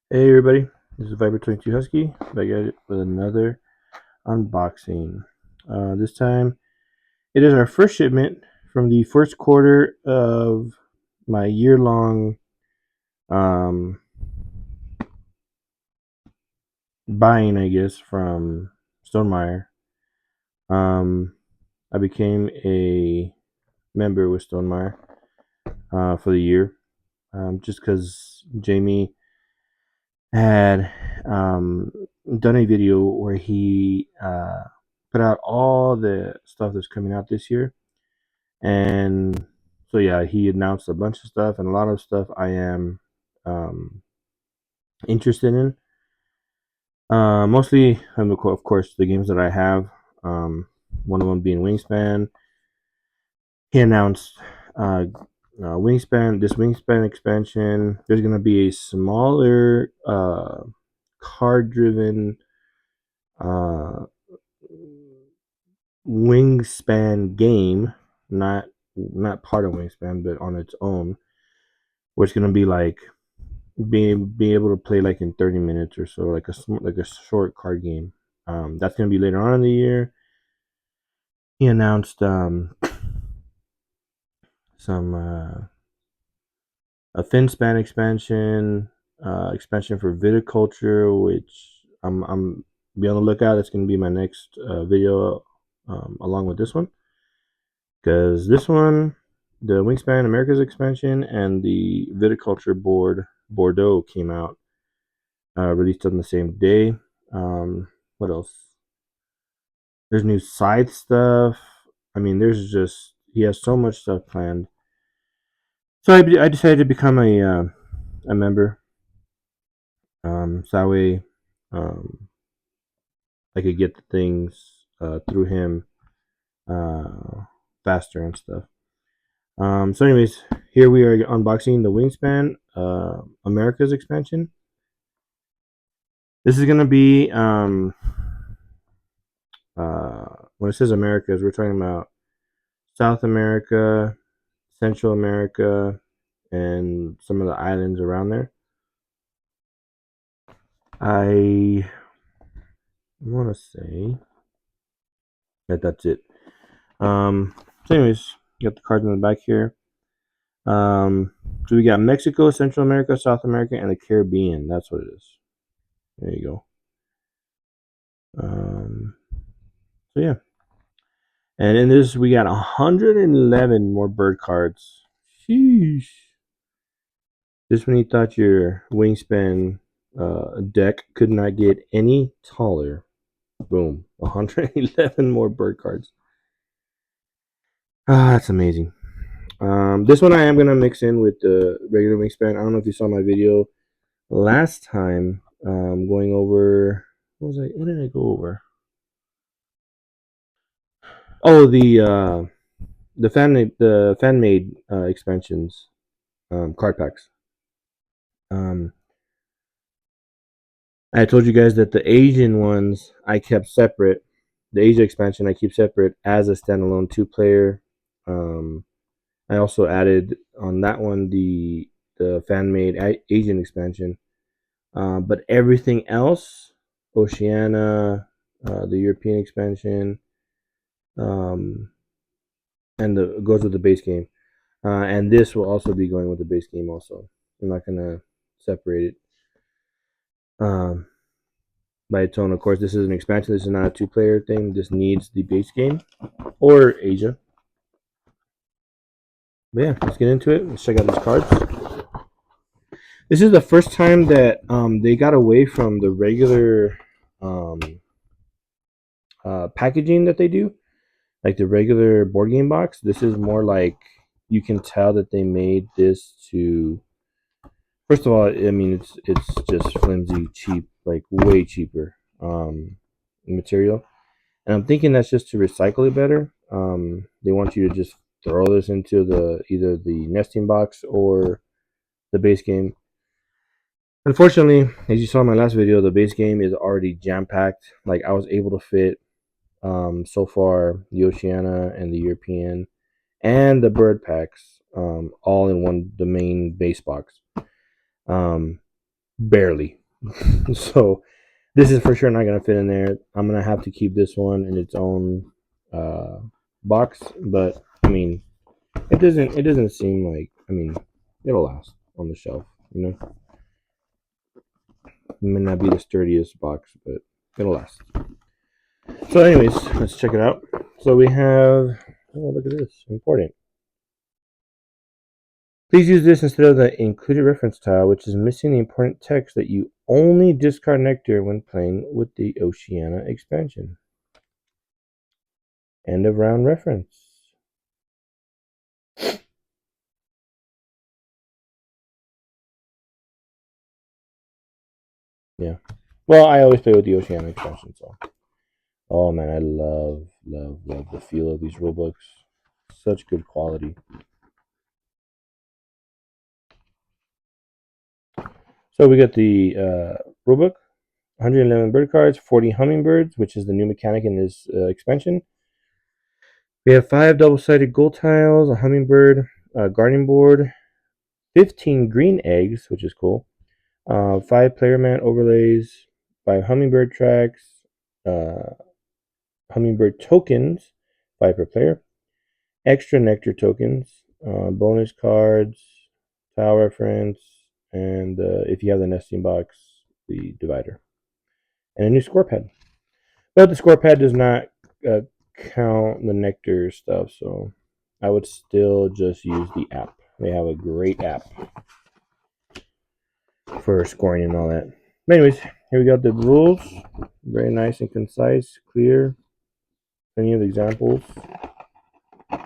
Hey everybody, this is Viper22 Husky back at it with another unboxing. This time it is our first shipment from the first quarter of my year-long um, buying, I guess, from stonemaier. I became a member with stonemaier for the year, just because Jamie had done a video where he put out all the stuff that's coming out this year. And so, yeah, he announced a bunch of stuff, and a lot of stuff I am um, interested in. Mostly, of course, the games that I have. One of them being Wingspan. He announced this Wingspan expansion. There's going to be a smaller card driven uh, Wingspan game, not part of Wingspan, but on its own, where it's gonna be like be able to play like in 30 minutes or so, like a short card game. That's gonna be later on in the year. He announced some a Finspan expansion, expansion for viticulture, which I'm be on the lookout. That's gonna be my next video along with this one. Because this one, the Wingspan Americas expansion and the viticulture board Bordeaux came out, released on the same day. What else? There's new scythe stuff. I mean, there's just he has so much stuff planned. So I decided to become a member. So that way, um, I could get the things through him uh, faster and stuff. So, anyways, here we are unboxing the Wingspan Americas expansion. This is gonna be when it says Americas, we're talking about South America, Central America, and some of the islands around there. I want to say that that's it. So, anyways, got the cards in the back here. So we got Mexico, Central America, South America, and the Caribbean. That's what it is. There you go. So yeah, and in this we got 111 more bird cards. Sheesh. Just when you thought your Wingspan deck could not get any taller, boom, 111 more bird cards. Ah, that's amazing. This one I am gonna mix in with the regular Wingspan. I don't know if you saw my video last time, going over what did I go over? Oh, the fan made expansions, card packs. Um, I told you guys that the Asian ones I kept separate. The Asia expansion I keep separate as a standalone two-player. Um, I also added on that one the fan made Asian expansion. But everything else, Oceania, the European expansion, um, and the goes with the base game. And this will also be going with the base game. Also, I'm not gonna separate it. Um, by its own. Of course, this is an expansion. This is not a two-player thing. This needs the base game or Asia. But yeah, let's get into it. Let's check out these cards. This is the first time that they got away from the regular um, packaging that they do, like the regular board game box. This is more like you can tell that they made this to. First of all, I mean it's just flimsy, cheap, like way cheaper material. And I'm thinking that's just to recycle it better. They want you to just throw this into the either the nesting box or the base game. Unfortunately, as you saw in my last video, the base game is already jam packed. Like I was able to fit so far the Oceania and the European and the bird packs all in one the main base box. Um, barely. So this is for sure not gonna fit in there. I'm gonna have to keep this one in its own uh, box, but I mean, it doesn't seem like, I mean, it'll last on the shelf. You know, it may not be the sturdiest box, but it'll last. So, anyways, let's check it out. So we have. Oh, look at this! Important. Please use this instead of the included reference tile, which is missing the important text that you only discard nectar when playing with the Oceania expansion. End of round reference. Yeah. Well, I always play with the Oceania expansion, so. Oh man, I love the feel of these rule books. Such good quality. So we got the rule book, 111 bird cards, 40 hummingbirds, which is the new mechanic in this expansion. We have 5 double-sided gold tiles, a hummingbird, a guarding board, 15 green eggs, which is cool, 5 player man overlays, 5 hummingbird tracks, uh, hummingbird tokens, 5 per player, extra nectar tokens, bonus cards, tile reference, and if you have the nesting box, the divider, and a new score pad. But the score pad does not uh, count the nectar stuff, so I would still just use the app. They have a great app for scoring and all that. But anyways, here we got the rules. Very nice and concise, clear. Plenty of examples,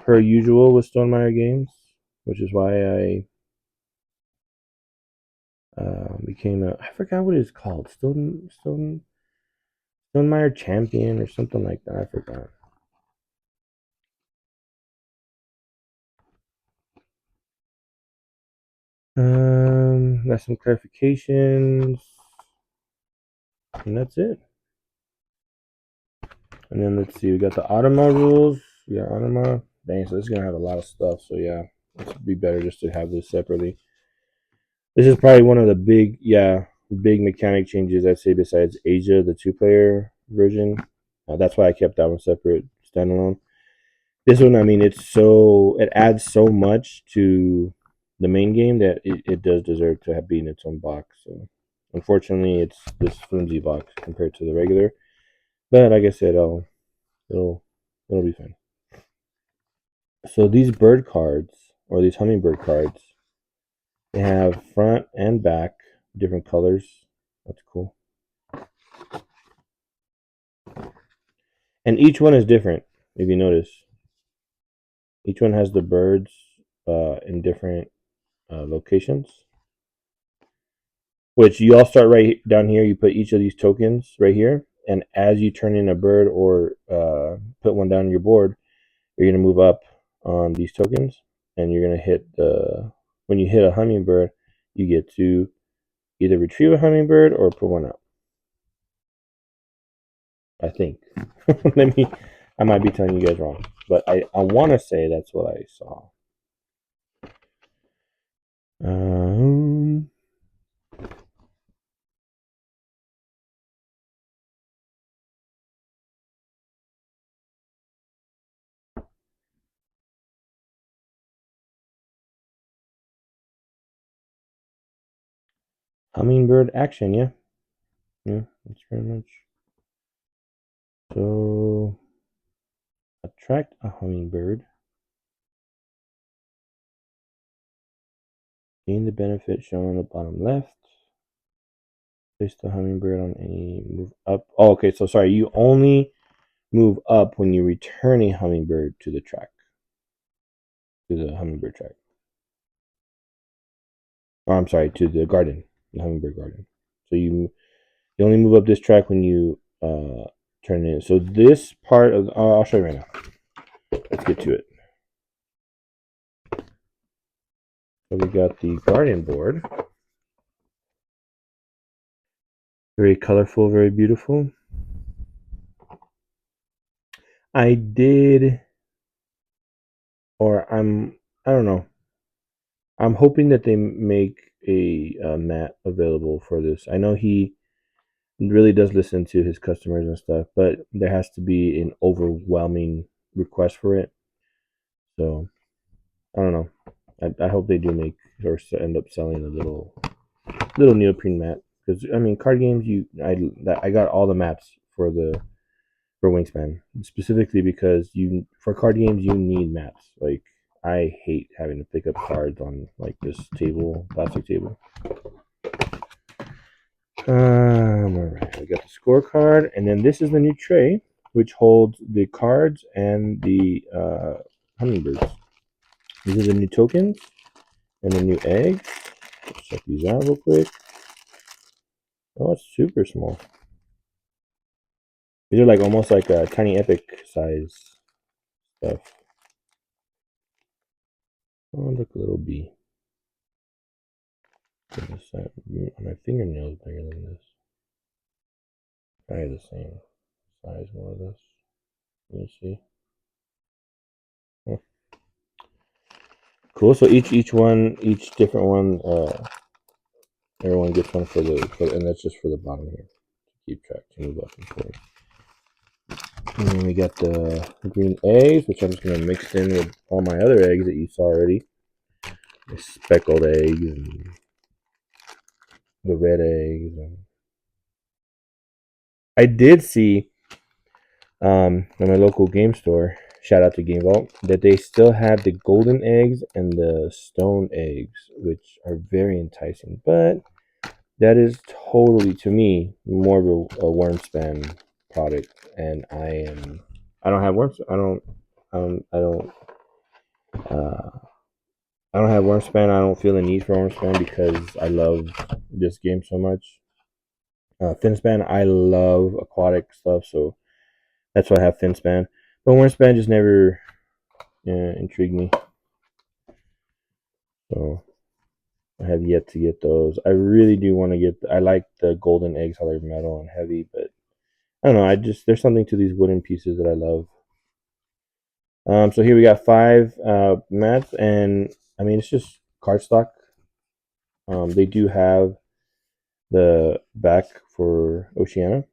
per usual with Stonemaier games, which is why I became a, I forgot what it's called, Stonemaier Champion or something like that. I forgot. Got some clarifications, and that's it. And then let's see, we got the Automa rules. We got Automa. Dang, so this is gonna have a lot of stuff. So yeah, it'd be better just to have this separately. This is probably one of the big mechanic changes I'd say besides Asia, the 2-player version. That's why I kept that one separate, standalone. This one, I mean, it adds so much to the main game that it does deserve to have been its own box. So unfortunately, it's this flimsy box compared to the regular. But like I said, it'll it'll be fine. So these bird cards or these hummingbird cards, they have front and back, different colors. That's cool. And each one is different. If you notice, each one has the birds in different locations. Which you all start right down here. You put each of these tokens right here, and as you turn in a bird or put one down on your board, you're gonna move up on these tokens, and you're gonna hit the. When you hit a hummingbird, you get to either retrieve a hummingbird or put one out. I think. Let me. I might be telling you guys wrong, but I want to say that's what I saw. Um, Hummingbird action, yeah, yeah, that's pretty much. So attract a hummingbird. Gain the benefit shown on the bottom left. Place the hummingbird on any move up. Oh, okay. So sorry, you only move up when you return a hummingbird to the track, to the hummingbird track. Or I'm sorry, to the garden, the hummingbird garden. So you only move up this track when you turn it in. So this part of I'll show you right now. Let's get to it. So we got the garden board. Very colorful, very beautiful. I did, or I don't know. I'm hoping that they make a mat available for this. I know he really does listen to his customers and stuff, but there has to be an overwhelming request for it. So I don't know. I hope they do make or end up selling a little neoprene mat, because I mean card games, I got all the mats for Wingspan, specifically because you for card games you need mats. Like I hate having to pick up cards on like this plastic table. All right, we got the scorecard, and then this is the new tray, which holds the cards and the hummingbirds. These are the new tokens and the new eggs. Let's check these out real quick. Oh, it's super small. These are like almost like a tiny epic size stuff. Oh, look, a little bee. My fingernail is bigger than this. Probably the same size, more or less. Let me see. Oh, cool. So each different one. Everyone gets one and that's just for the bottom here. Keep track to move up and forward. And then we got the green eggs, which I'm just gonna mix in with all my other eggs that you saw already. The speckled eggs and the red eggs. And I did see in my local game store, shout out to Game Vault, that they still have the golden eggs and the stone eggs, which are very enticing. But that is totally, to me, more of a Wormspan product, and I don't have worms. Uh, I don't have Wormspan. I don't feel the need for Wormspan because I love this game so much. Finspan, I love aquatic stuff, so that's why I have Finspan. But Wormspan just never intrigued me. So I have yet to get those. I really do want to get. I like the golden eggs, how they're metal and heavy, but I don't know. There's something to these wooden pieces that I love. So here we got 5 mats, and I mean it's just cardstock. They do have the back for Oceania.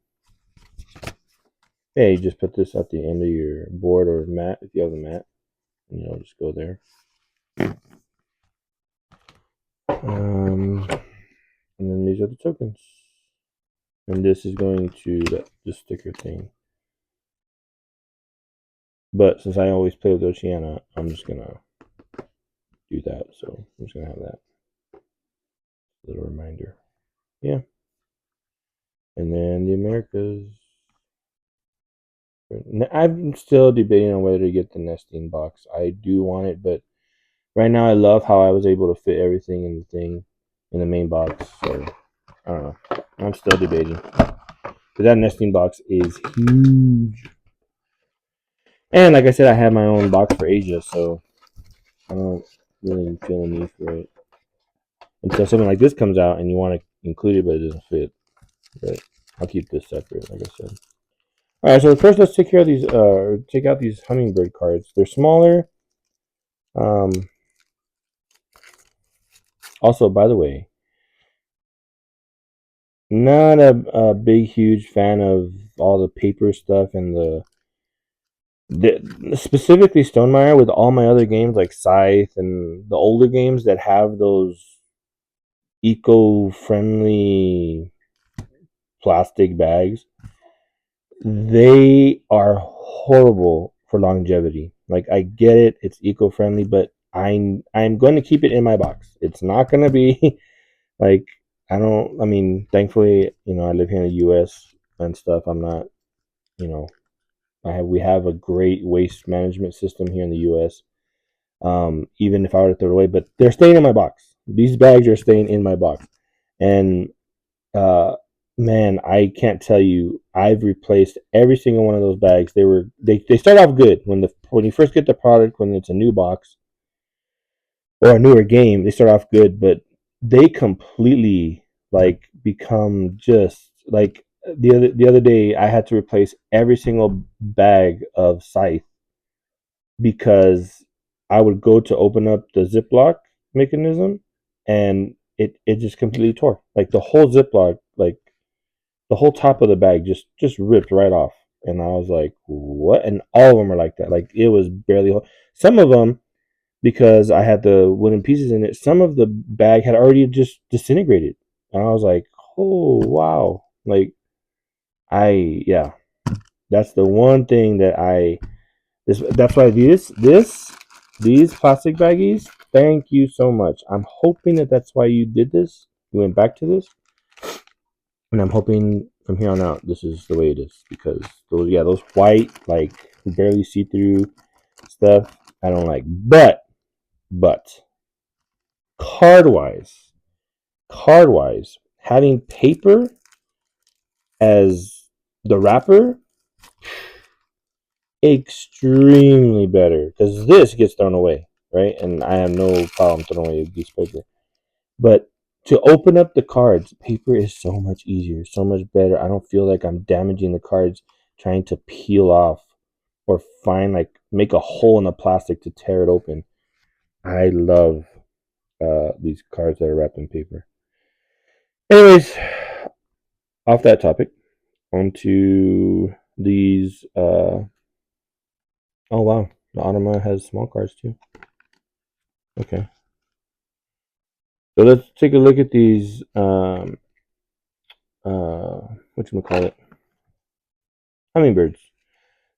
Hey, you just put this at the end of your board or mat if you have the mat. And, just go there. And then these are the tokens. And this is going to the sticker thing. But since I always play with Oceania, I'm just gonna do that. So I'm just gonna have that little reminder. Yeah. And then the Americas. I'm still debating on whether to get the nesting box. I do want it, but right now I love how I was able to fit everything in the main box. So I don't know. I'm still debating. But that nesting box is huge. And like I said, I have my own box for Asia, so I don't really feel a need for it. Until something like this comes out and you want to include it, but it doesn't fit. But I'll keep this separate, like I said. All right, so first let's take care of these. Take out these hummingbird cards. They're smaller. Also, by the way, not a big, huge fan of all the paper stuff and specifically stonemaier with all my other games like Scythe and the older games that have those eco-friendly plastic bags. They are horrible for longevity. Like I get it, it's eco-friendly, but I'm going to keep it in my box. It's not going to be like I mean, thankfully, I live here in the US and stuff. I'm not, you know, we have a great waste management system here in the US. Even if I were to throw it away, but they're staying in my box. These bags are staying in my box. And uh man, I can't tell you, I've replaced every single one of those bags. They start off good when you first get the product, when it's a new box or a newer game, they start off good, but they completely like become just like the other day I had to replace every single bag of Scythe because I would go to open up the Ziploc, mechanism, and it just completely tore. Like the whole Ziploc, like the whole top of the bag just ripped right off. And I was like, what? And all of them are like that. Like it was barely. Some of them, because I had the wooden pieces in it, some of the bag had already just disintegrated. And I was like, oh wow. Like yeah, that's the one thing that that's why these plastic baggies, thank you so much. I'm hoping that that's why you did this. You went back to this, and I'm hoping from here on out this is the way it is, because those white, like barely see through stuff I don't like. But card wise, having paper as the wrapper, extremely better, because this gets thrown away, right? And I have no problem throwing away a piece of paper. But to open up the cards, paper is so much easier, so much better. I don't feel like I'm damaging the cards trying to peel off or make a hole in the plastic to tear it open. I love these cards that are wrapped in paper. Anyways, off that topic, onto these. Oh wow, the Automa has small cards too. Okay, so let's take a look at these. What you call it? Hummingbirds.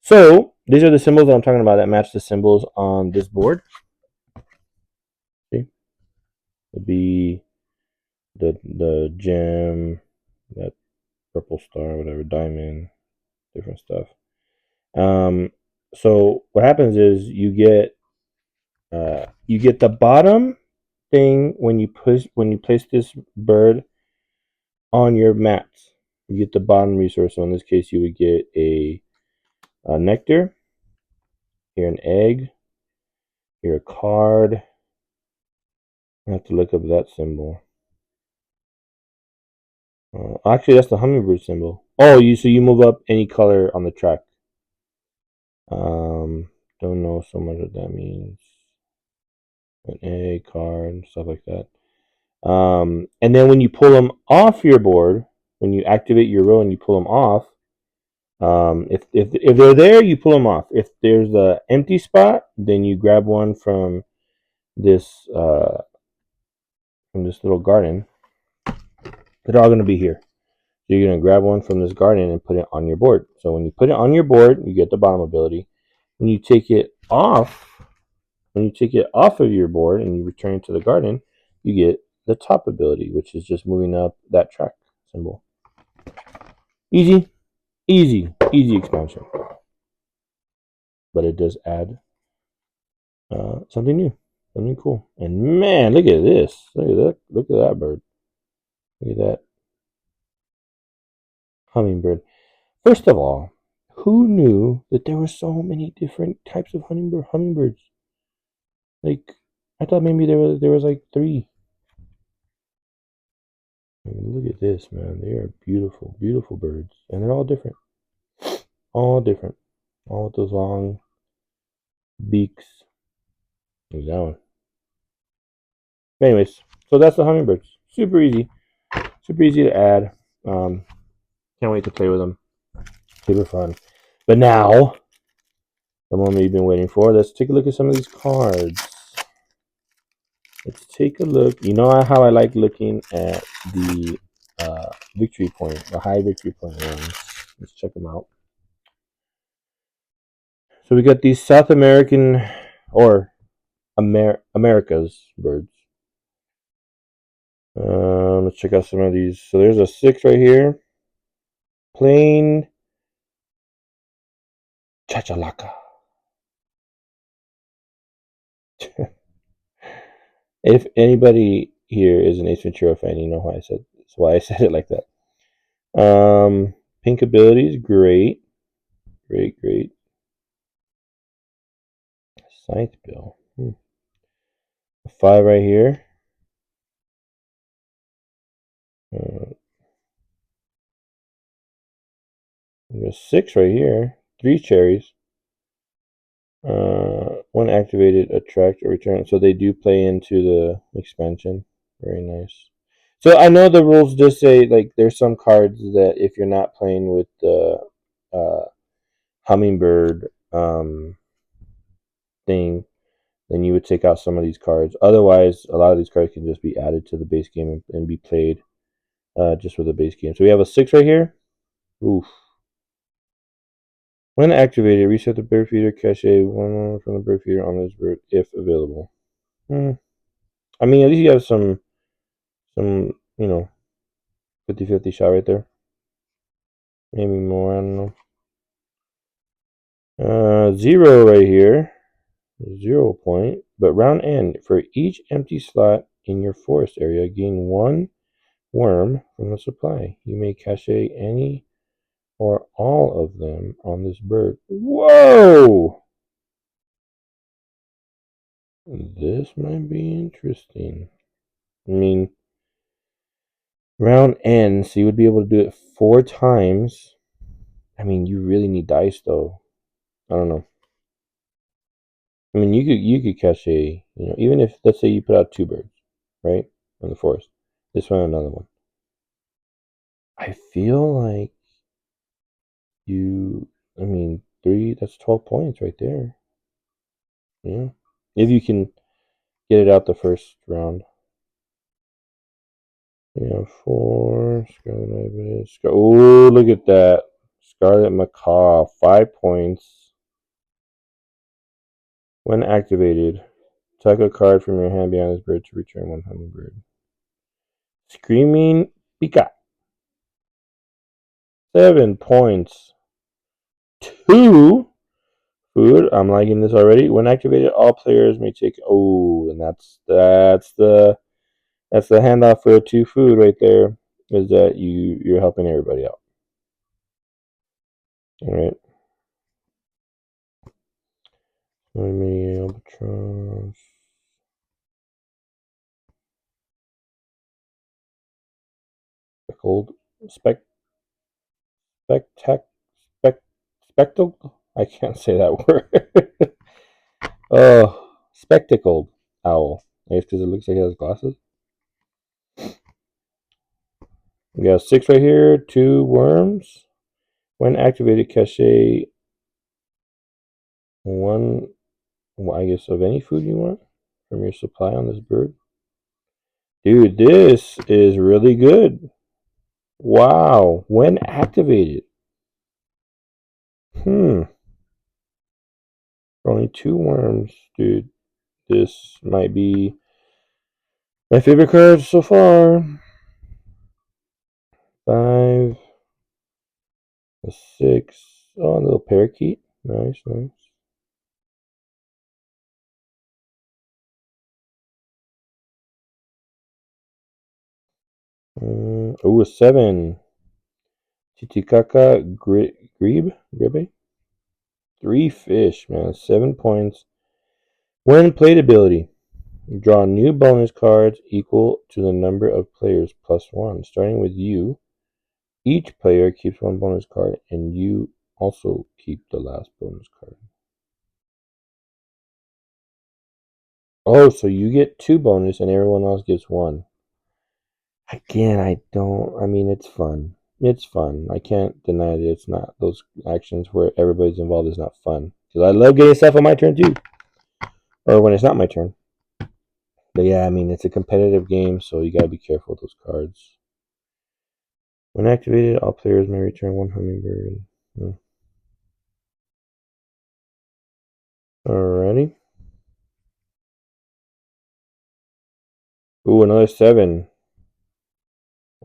So these are the symbols that I'm talking about that match the symbols on this board. See, the bee, the gem, that purple star, whatever, diamond, different stuff. So what happens is you get the bottom thing when you place this bird on your mats. You get the bottom resource. So in this case, you would get a nectar, here an egg, here a card. I have to look up that symbol. Actually, that's the hummingbird symbol. Oh, so you move up any color on the track. Don't know so much what that means. An egg, card, stuff like that. And then when you pull them off your board, when you activate your row and you pull them off, if they're there, you pull them off. If there's an empty spot, then you grab one from this little garden. They're all going to be here. So you're going to grab one from this garden and put it on your board. So when you put it on your board, you get the bottom ability. When you take it off of your board and you return it to the garden, you get the top ability, which is just moving up that track symbol. Easy expansion. But it does add something new, something cool. And man, look at this. Look at that bird. Look at that hummingbird. First of all, who knew that there were so many different types of hummingbirds? Like, I thought maybe there was like 3. I mean, look at this, man. They are beautiful, beautiful birds, and they're all different. All different. All with those long beaks. Look at that one. Anyways, so that's the hummingbirds. Super easy to add. Can't wait to play with them. Super fun. But now, the moment you've been waiting for, let's take a look at some of these cards. Let's take a look. You know how I like looking at the victory point, the high victory point ones. Let's check them out. So we got these South American or Americas birds. Let's check out some of these. So there's a 6 right here. Plain Chachalaca. If anybody here is an Ace Ventura fan, you know why I said it like that. Pink abilities, great. Great. Scythe bill. A 5 right here. A 6 right here. 3 cherries. when activated, attract or return. So they do play into the expansion. Very nice. So I know the rules just say like there's some cards that if you're not playing with the uh, hummingbird thing, then you would take out some of these cards. Otherwise, a lot of these cards can just be added to the base game and be played just with the base game. So we have a 6 right here. Oof. When activated, reset the bird feeder cache one from the bird feeder on this bird if available. I mean, at least you have some 50-50 shot right there. Maybe more, I don't know. 0 right here. 0 point. But round end, for each empty slot in your forest area, gain 1 worm from the supply. You may cache any or all of them on this bird. Whoa! This might be interesting. I mean, round end, so you would be able to do it 4 times. I mean, you really need dice, though. I don't know. I mean, you could catch even if let's say you put out 2 birds, right, in the forest. This one, another one. I feel like I mean, 3. That's 12 points right there. Yeah, if you can get it out the first round. Yeah, 4. Scarlet Ibis. Oh, look at that. Scarlet Macaw, 5 points. When activated, tuck a card from your hand behind this bird to return 1 hummingbird. Screaming Pika, 7 points. 2 food. I'm liking this already. When activated, all players may take. Oh, and that's the handoff for 2 food right there. Is that you're helping everybody out. All right. Mini albatross. Speckled spec spectac spec spectacle. I can't say that word. Oh, spectacled owl. I guess because it looks like it has glasses. We got 6 right here. 2 worms. When activated, cache 1. I guess of any food you want from your supply on this bird. Dude, this is really good. Wow. When activated. For only 2 worms, dude. This might be my favorite card so far. 5, a 6. Oh, a little parakeet. Nice, nice. A 7. Titicaca Grebe. 3 fish, man. 7 points. When played ability, draw new bonus cards equal to the number of players plus 1. Starting with you, each player keeps 1 bonus card, and you also keep the last bonus card. Oh, so you get 2 bonus, and everyone else gets 1. Again, I mean, it's fun. It's fun. I can't deny that it's not. Those actions where everybody's involved is not fun. Because I love getting stuff on my turn, too. Or when it's not my turn. But yeah, I mean, it's a competitive game, so you gotta be careful with those cards. When activated, all players may return 1 hummingbird. Alrighty. Ooh, another 7.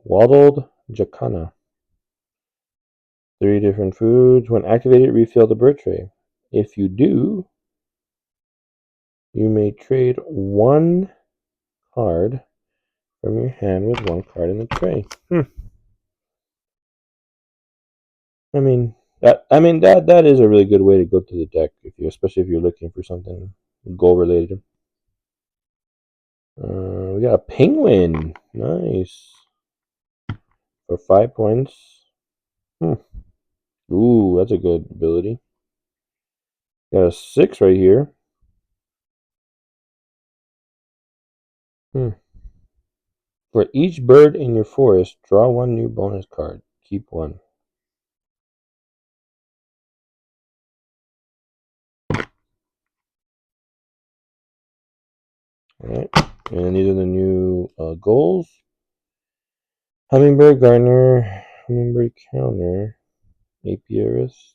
Waddled Jacana. 3 different foods. When activated, refill the bird tray. If you do, you may trade 1 card from your hand with 1 card in the tray. I mean that is a really good way to go through the deck, especially if you're looking for something goal related. We got a penguin. Nice. For 5 points. Ooh, that's a good ability. Got a 6 right here. Hmm. For each bird in your forest, draw one new bonus card. Keep one. Alright. And these are the new goals. Hummingbird, Gardener, Hummingbird Counter, Apiarist.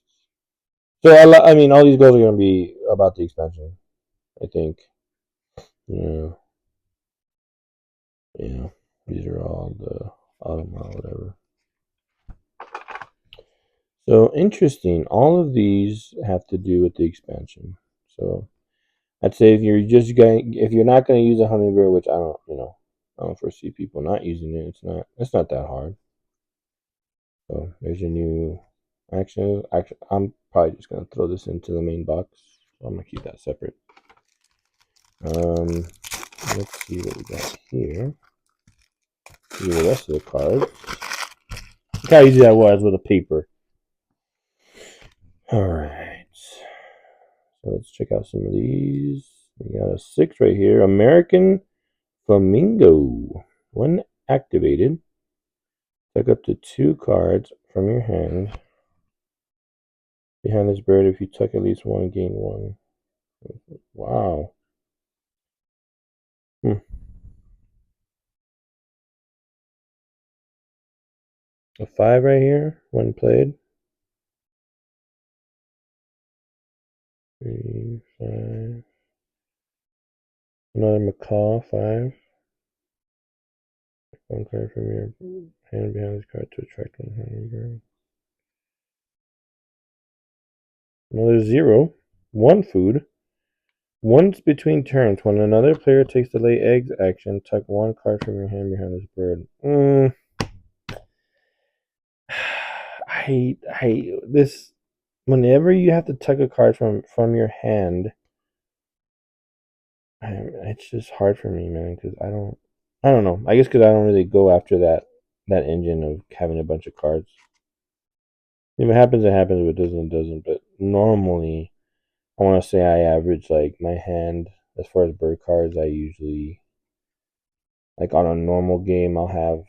So I mean, all these goals are going to be about the expansion. I think. Yeah. Yeah. These are all the autumn or whatever. So interesting. All of these have to do with the expansion. So I'd say if you're not going to use a hummingbird, which I don't foresee people not using it. It's not that hard. So there's your new action. Actually, I'm probably just going to throw this into the main box. So I'm going to keep that separate. Let's see what we got here. See the rest of the cards. Look how easy that was with a paper. All right. So let's check out some of these. We got a 6 right here. American Flamingo. When activated, take up to 2 cards from your hand. Behind this bird, if you tuck at least one, gain 1. Wow. A 5 right here, when played. 3, 5. Another macaw, 5. One card from your hand behind this card to attract one hummingbird. Another 0. 1 food. Once between turns, when another player takes the lay eggs action, tuck 1 card from your hand behind this bird. I this. Whenever you have to tuck a card from your hand, it's just hard for me, man. Because I don't know. I guess because I don't really go after that engine of having a bunch of cards. If it happens, it happens. If it doesn't, it doesn't. But normally, I want to say I average like my hand as far as bird cards. I usually like on a normal game, I'll have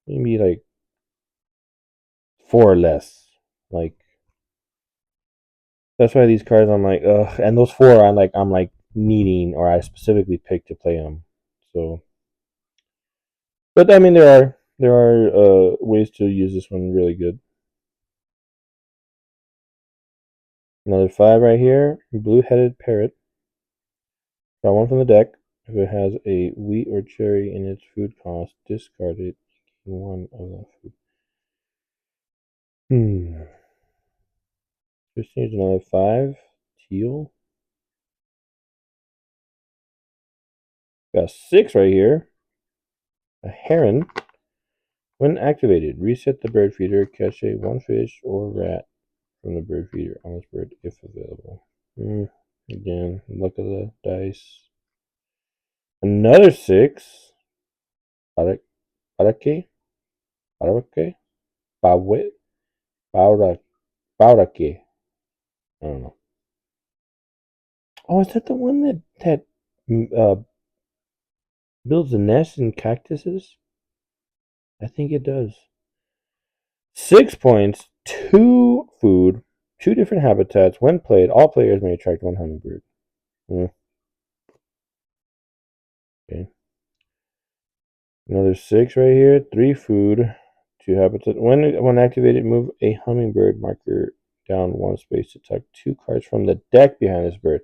maybe like 4 or less. Like that's why these cards I'm like, ugh. And those 4 I'm like needing or I specifically picked to play them. So, but I mean there are ways to use this one really good. Another 5 right here, blue-headed parrot. Draw 1 from the deck. If it has a wheat or cherry in its food cost, discard it. Gain 1 of that food. Just needs another 5. Teal. Got 6 right here. A heron. When activated, reset the bird feeder, catch a 1 fish or rat from the bird feeder on this bird if available. Again, look at the dice. Another 6. Barake, barake, barake, bawe, barake. I don't know. Oh, is that the one that builds a nest in cactuses? I think it does. 6 points, 2 food, 2 different habitats. When played, all players may attract 1 hummingbird. Okay. Another 6 right here. 3 food, 2 habitats. When activated, move a hummingbird marker down 1 space to tuck 2 cards from the deck behind this bird.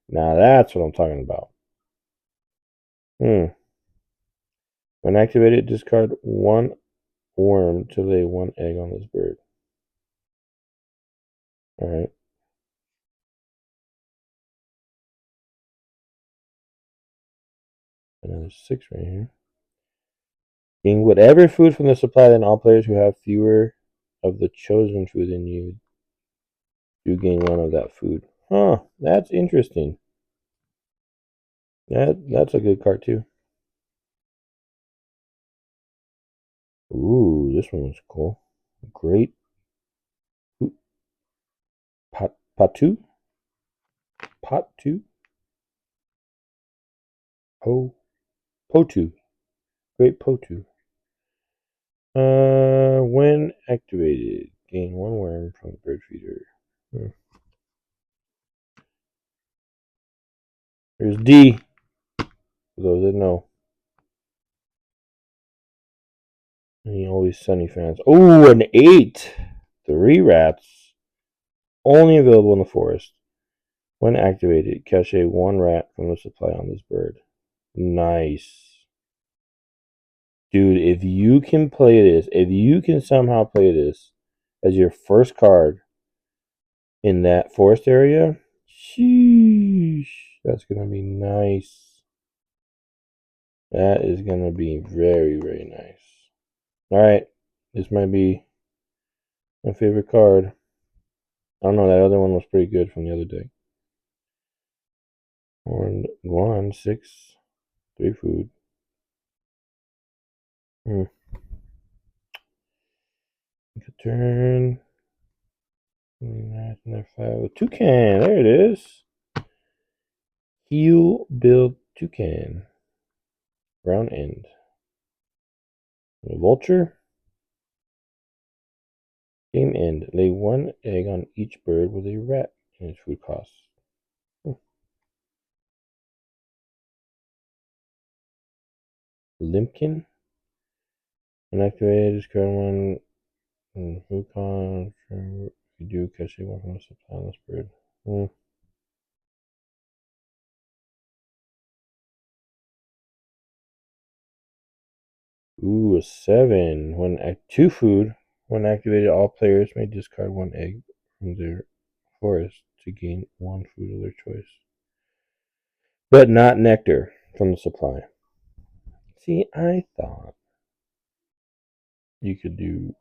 Now that's what I'm talking about. When activated, discard 1 worm to lay 1 egg on this bird. Alright. Another 6 right here. Gain whatever food from the supply, then all players who have fewer of the chosen food than you do gain 1 of that food. Huh, that's interesting. That's a good card too. Ooh, this one was cool. Great Patu? Pot two? Oh, Potu. Great Potu. When activated, gain 1 worm from the bird feeder. There's D. For those that know. Any Always Sunny fans. Oh, an 8. 3 rats. Only available in the forest. When activated, cache 1 rat from the supply on this bird. Nice. Dude, if you can play this, if you can somehow play this as your first card in that forest area, sheesh, that's going to be nice. That is going to be very, very nice. Alright, this might be my favorite card. I don't know, that other one was pretty good from the other day. Horned Guan, 6, 3 food. Take a turn. Toucan, there it is. Heal, build, toucan. Brown end. A vulture. Game end. Lay 1 egg on each bird with a rat in its food costs. Limpkin. Inactivated. Discard 1. Food cost. You do catch one from the supply on this bird. Ooh, a 7. 2 food. When activated, all players may discard 1 egg from their forest to gain 1 food of their choice. But not nectar from the supply. See, I thought you could do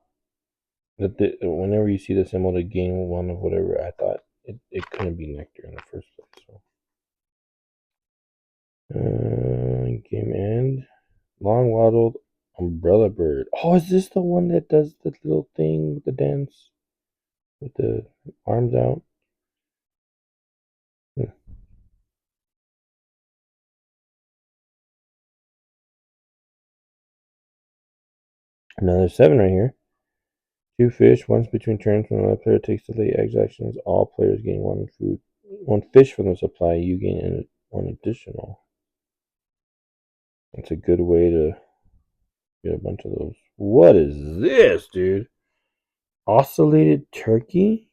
that. Whenever you see the symbol to gain 1 of whatever, I thought it couldn't be nectar in the first place. So. Game end. Long-wattled umbrella bird. Oh, is this the one that does the little thing, the dance with the arms out? Another 7 right here. 2 fish. Once between turns, when another player takes the lay eggs actions, all players gain 1 food. 1 fish from the supply. You gain 1 additional. That's a good way to get a bunch of those. What is this, dude? Oscillated turkey?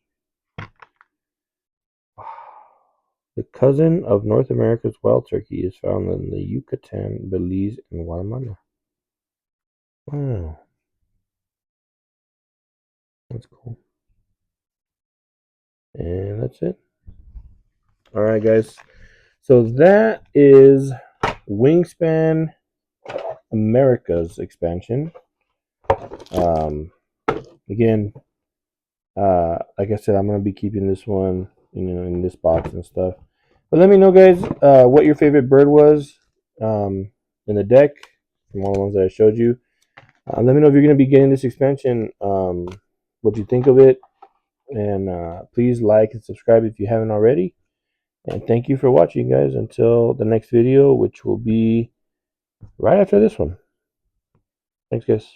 The cousin of North America's wild turkey is found in the Yucatan, Belize, and Guatemala. Wow. That's cool. And that's it. Alright, guys. So that is Wingspan Americas Expansion. Again, like I said, I'm going to be keeping this one, in this box and stuff. But let me know, guys, what your favorite bird was in the deck from all the ones that I showed you. Let me know if you're going to be getting this expansion, what you think of it. And please like and subscribe if you haven't already. And thank you for watching, guys. Until the next video, which will be right after this one. Thanks, guys.